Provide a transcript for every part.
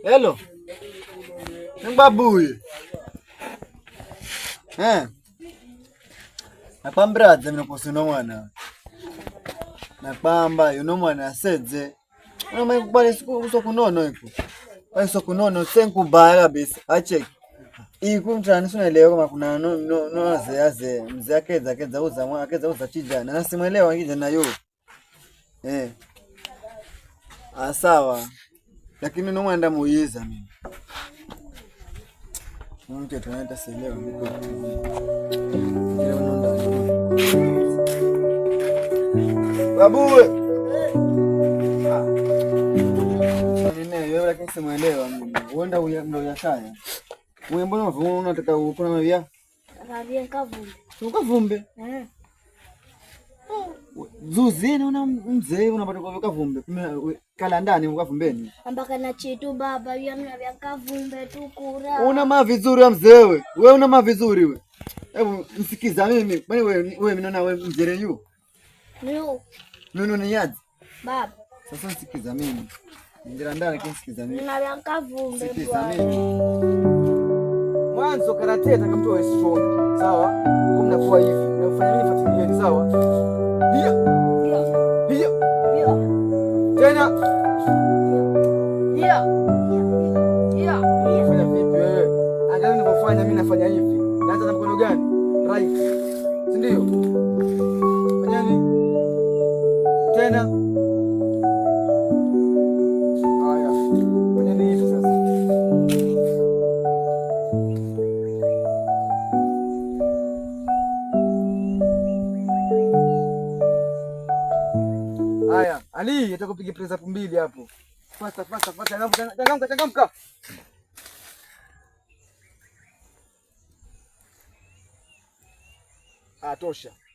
Hello. Mbabuye. Napambradza mina kusino mwana. Napamba yuno mwana asedze. Unoma kubale sokunono iko. Bale sokunono senkubaya kabisa. Acheki. Iku mtani sunelewa kama kuna no aze mzee akeza uza akeza uza chijana. Na simuelewa ngije nayo. Sawa. Lakini no mwanda muyiza mimi. Mke tunaenda sielewa miko. Ile unaenda. Babuwe. Nene wewe lakini simuelewa mimi. Uenda ndo yakaya. Wewe mbona unataka ukuna mavia? Mavia kavumbe. Ukavumbe? Zuzi na mzee unapata kwa kavumbe. Kala ndani ukavumbeni. Ambaka na chitu baba yamna vya kavumbe tukura. Una mavizuri wa mzee wewe. Wewe una mavizuri wewe. Hebu msikiza mimi. Kwani wewe mnaona wewe mzere yu? Ndio. Nunu ni yaji. Baba. Sasa msikiza mimi. Ngira ndani kinsikiza mimi. Na vya kavumbe. Msikiza mimi. Mwanzo karate atakamtoa strong. Sawa? Mnakuwa hivi. Mnafanya nini fatilieni sawa? Ndio. Tena. Fanya vipi wewe? Angalia ninapofanya mimi nafanya hivi. Naanza na mkono gani? Right. Si ndio? Fanya nini? Tena. Haya. Fanya nini hivi sasa? Haya, Ali atakupiga press up mbili hapo. Fasta. Changamka.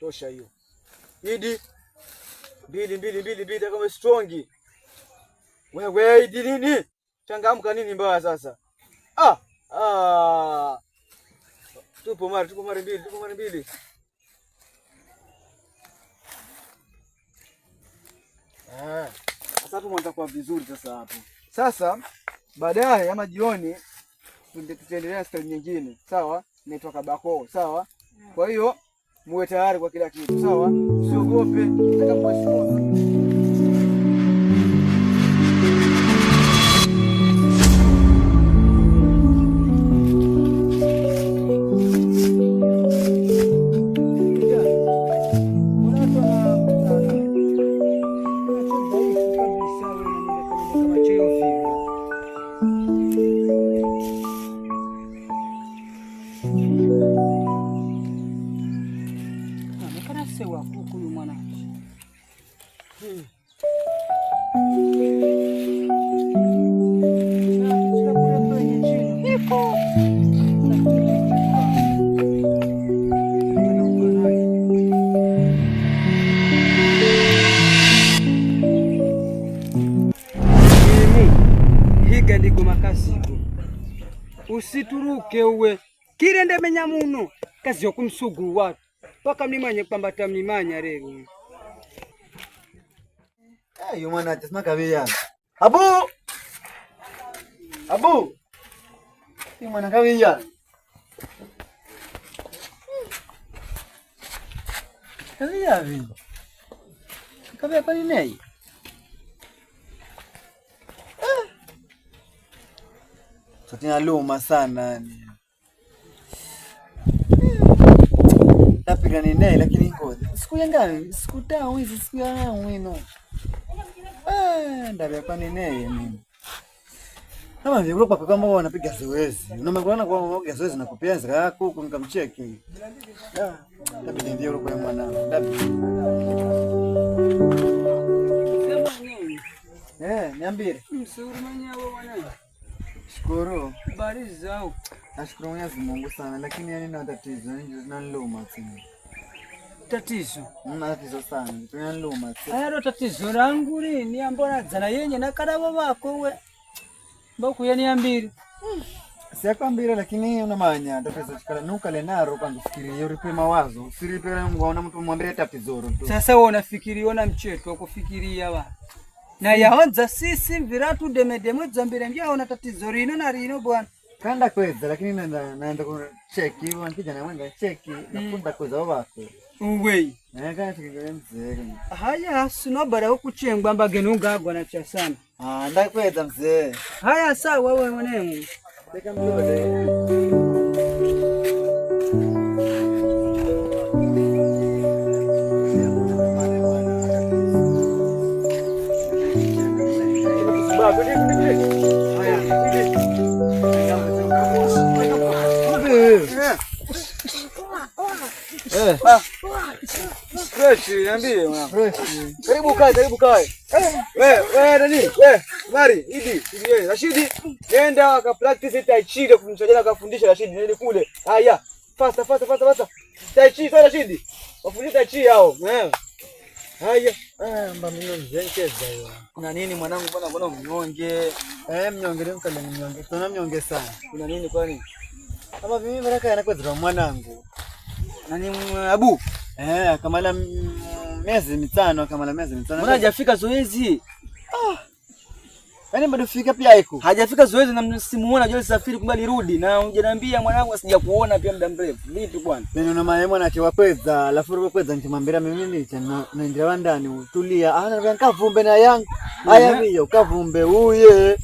Tosha hiyo. Idi. Mbili kama strong. Wewe idi nini? Changamka nini mbaya sasa? Tupo mara mbili. Sasa hapo mwanza kwa vizuri sasa hapo. Sasa baadaye ama jioni tutaendelea na style nyingine. Sawa? Inaitwa kabako, sawa? Kwa hiyo muwe tayari kwa kila kitu, sawa? Usiogope, nataka kuwasikia. Usituruke uwe kirende menya muno kazi yokumsugu watu paka mlimanye kwamba mlimanya leo. Ayo mwana atasema kabia. Abu! Ni mwana kabia. Kabia vipi? Kabia kwa nini? Sotina luma sana ni. Napiga nini lakini ngoja. Siku ngani? Siku tano hizi siku ya mwino. Ndabia kwa nini mimi? Kama vile papa kama wanapiga zoezi. Unaona kwa mmoja zoezi na kupianza yako kumkamcheki. Tabii ndio kwa mwana. Niambie. Msuri mwenyewe mwanangu. Shukuru. Habari zao. Nashukuru Mwenyezi Mungu sana lakini yani na tatizo naloma sana. tatizo. Tatizo sana. Tunaluma. Alo tatizo langu lini ambona zana yenye na kadabo wako we. Boku yaniambiri. Siakwambira lakini unamanya tatizo chikala nuka lenaro kwanza fikiria uripe mawazo. Usiripe ngaona mtu mwambie tatizo tu. Sasa wewe unafikiria una mcheto wa kufikiria wa. Na yaonza sisi viratu demedemo zambira ngia una tatizo rino na rino bwana. Kanda kweza lakini naenda kucheki hivyo nikija na mwenda cheki nakunda kweza wako. Uwe. Kana tukigere mzee. Haya sinobara hukuchengwa mbage nungagwa na cha sana. Ndakweza mzee. Haya sawa wewe mwanangu. Beka mlode. Fresh, niambie mwana. Fresh. Karibu kae. Wewe nani? Mari, idi, Rashidi. Nenda ka practice tai chi na kumsaidia kufundisha Rashidi nili kule. Haya. Fasta. Tai chi sana Rashidi. Wafundisha tai chi hao. Haya. Mbona mzee hiyo. Kuna nini mwanangu mbona mnyonge? Mnyonge ndio mkale mnyonge. Tuna mnyonge sana. Kuna nini kwani? Kama mimi baraka yanakweza mwanangu. Nani Abu? Kamala miezi mitano. Mbona hajafika zoezi? Yaani bado fika pia iko. Hajafika zoezi na msimuona Joel safiri kumbali rudi na unjaniambia mwanangu asija kuona pia muda mrefu. Vipi bwana? Neno na mama mwana akiwakweza, alafu rukweza nikimwambia mimi nicha naendelea ndani utulia. Na kavumbe na yangu. Haya hiyo kavumbe uye.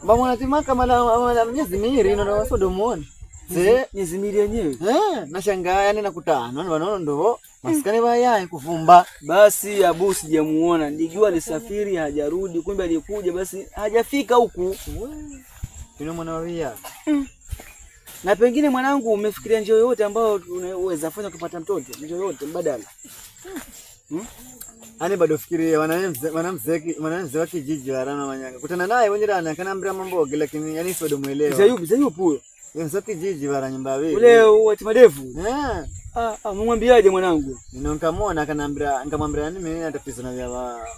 Mbona timaka mala miezi miwili ndio wasodomuone. Miezi miwili yenyewe. Nashangaa yani nakutana wanaona ndo maskani baya kuvumba. Basi Abu sijamuona. Nilijua alisafiri hajarudi, kumbe alikuja basi hajafika huku. Yule mwanawia. Na pengine mwanangu umefikiria njia yoyote ambayo unaweza fanya kupata mtoto? Njia yoyote mbadala. Ani bado fikiria wanamzee wa kijiji warana Manyanga. Kutana naye wenyewe anakanambia mambo lakini yani sio domuelewa. Zayupo huyo. Sasa kijiji bara nyumba wewe. Ule wati madevu. Mwambiaje mwanangu? Nikamwona nikamwambia yani mimi natapisa na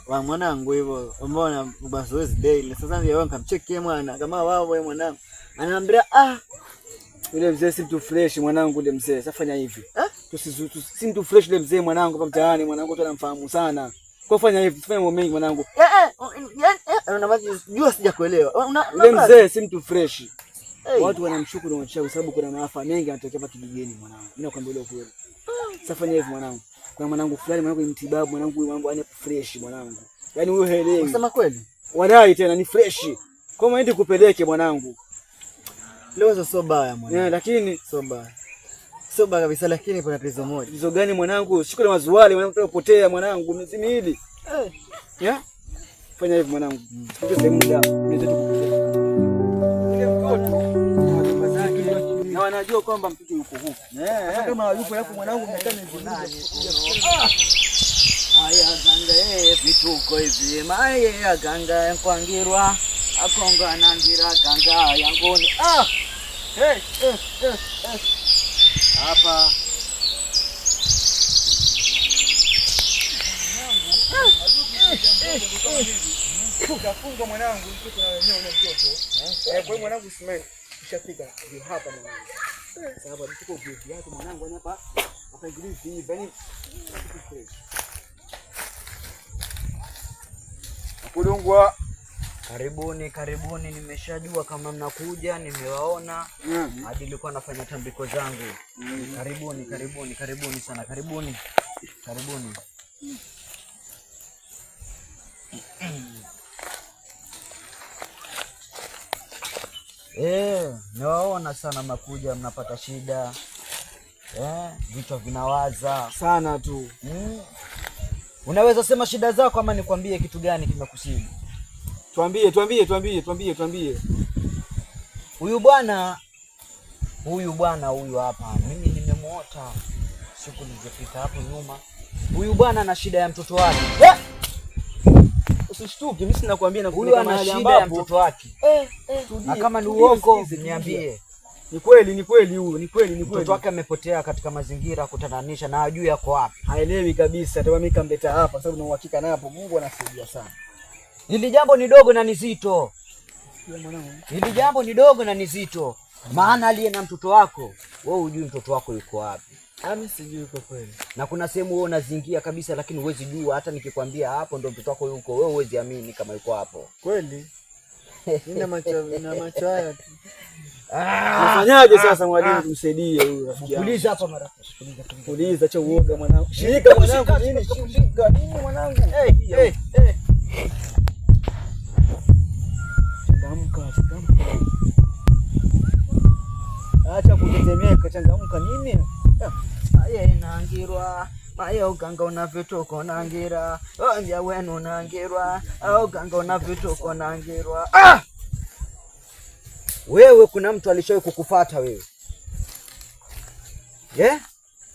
wa mwanangu hivyo. Mbona basi daily. Sasa ndio nikamchekia mwana kama wao wewe mwanangu. Ananiambia yule mzee si mtu fresh mwanangu yule mzee. Sasa fanya hivi. Si mtu fresh yule mzee mwanangu hapa mtaani mwanangu tu anamfahamu sana. Kwa fanya hivi, fanya mambo mengi mwanangu. Unajua sijakuelewa. Yule mzee si mtu fresh. Watu wanamshukuru na wachawi sababu kuna maafa mengi yanatokea hapa kijijini mwanangu. Mimi nakwambia ile kweli. Sasa fanya hivi mwanangu. Kuna mwanangu fulani mwanangu ni mtibabu mwanangu huyu mambo ane fresh mwanangu. Yaani huyo haelewi. Unasema kweli? Wadai tena ni fresh. Kwa maana ndi kupeleke mwanangu. Leo sio baya mwanangu. Lakini sio baya. Sio baya kabisa lakini kuna tatizo moja. Tatizo gani mwanangu? Siku na mazuali mwanangu utapotea mwanangu miezi miwili. Fanya hivi mwanangu. Tupe sehemu muda. Na wanajua kwamba mtoto yuko huko. Hata kama yupo hapo mwanangu mnataka Aya ganga vituko hivi maye aganga kwangirwa akonga nangira ganga yangoni hapa Funga mwanangu mtoto na wenyewe una mtoto. Kwa hiyo mwanangu simeni ushafika hapa mwanangu. Sababu mtoto vipi yako mwanangu hapa hapa ingilizi hivi yani. Kulungwa Karibuni, nimeshajua kama mnakuja, nimewaona. Hadi nilikuwa nafanya tambiko zangu. Karibuni sana, karibuni. Niwaona sana mnakuja, mnapata shida. Vichwa vinawaza sana tu. Unaweza sema shida zako ama nikwambie kitu gani kimekusibu? Tuambie. Huyu bwana huyu hapa. Mimi nimemuota siku nilizopita hapo nyuma. Huyu bwana ana shida ya mtoto wake. Usishtuke, mimi sinakwambia huyu ana shida ya mtoto wake. Na kama ni uongo niambie. Ni kweli huyu, ni kweli. Mtoto wake amepotea katika mazingira kutatanisha na hajui yako wapi. Haelewi kabisa. Ndio mimi nikamleta hapa sababu na uhakika naye hapo Mungu anasaidia sana. Hili jambo ni dogo na ni zito. Hili jambo ni dogo na ni zito. Maana aliye na mtoto wako, wewe hujui mtoto wako yuko wapi. Mimi sijui kwa kweli. Na kuna sehemu wewe unazingia kabisa lakini huwezi jua, hata nikikwambia hapo ndio mtoto wako yuko, wewe huwezi amini kama yuko hapo. Kweli? Nina macho haya tu. Unafanyaje sasa mwalimu tumsaidie huyu rafiki yangu? Puliza hapa mara. Puliza cha uoga mwanangu. Shika mwanangu nini? Shika nini mwanangu? Changamka. Acha kutetemeka, changamka nini? Aye nangirwa. Maya uganga unavyotoka unangira. Onja wenu unangirwa. Uganga unavyotoka unangirwa. Wewe kuna mtu alishawahi kukufuata wewe?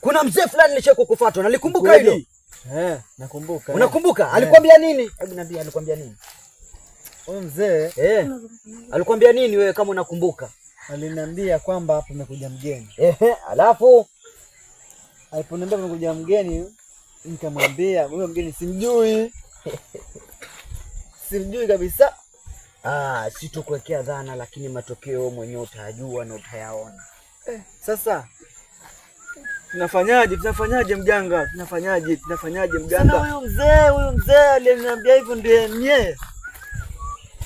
Kuna mzee fulani alishawahi kukufuata, unalikumbuka hilo? Nakumbuka. Unakumbuka? Alikwambia nini? Hebu niambie alikwambia nini? Huyo mzee alikwambia nini wewe kama unakumbuka? Aliniambia kwamba hapo umekuja mgeni. Alafu aliponiambia umekuja mgeni, nikamwambia huyo mgeni simjui. Simjui kabisa. Sitokuwekea dhana lakini matokeo mwenyewe utajua na utayaona. Sasa tunafanyaje mganga? Tunafanyaje mganga? Sana huyo mzee aliniambia hivyo ndiye yeye.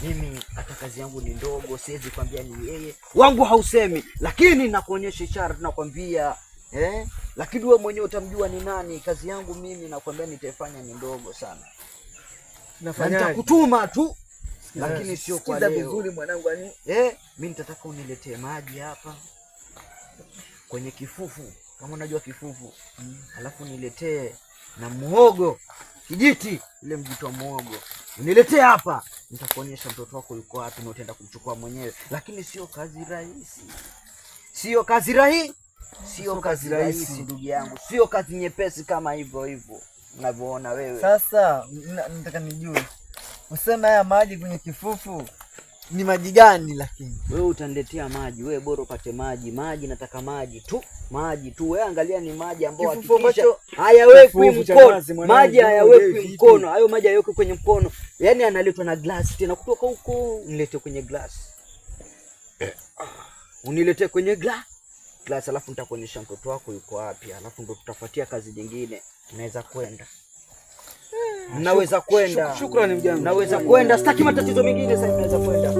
Mimi hata kazi yangu ni ndogo, siwezi kwambia ni yeye. Wangu hausemi, lakini nakuonyesha ishara, tunakwambia lakini wewe mwenyewe utamjua ni nani. Kazi yangu mimi nakwambia nitaifanya ni ndogo sana. Nitakutuma tu. Lakini sio kwa leo. Sikiza vizuri mwanangu ani. Mimi nitataka uniletee maji hapa kwenye kifufu, kama unajua kifufu. Alafu niletee na muhogo, kijiti, ile mjito wa muhogo. Uniletee hapa. Nitakuonyesha mtoto wako yuko wapi na utaenda kumchukua mwenyewe. Lakini sio kazi rahisi. Sio kazi rahisi ndugu yangu. Sio kazi nyepesi kama hivyo unavyoona wewe. Sasa nataka nijue. Useme haya maji kwenye kifufu ni maji gani lakini? Wewe utaniletea maji, wewe bora upate maji. Nataka maji tu. Wewe angalia ni maji ambayo hakikisha hayawekwi mkono. Maji hayawekwi mkono. Hayo maji hayawekwi kwenye mkono. Yaani analetwa na glass tena kutoka huko, nilete kwenye glass. Uniletee kwenye glass alafu nitakuonyesha mtoto wako yuko wapi. Alafu ndo tutafuatia kazi nyingine. Naweza kwenda. Shukrani mjane. Naweza kwenda. Sitaki matatizo mengine sasa, naweza kwenda.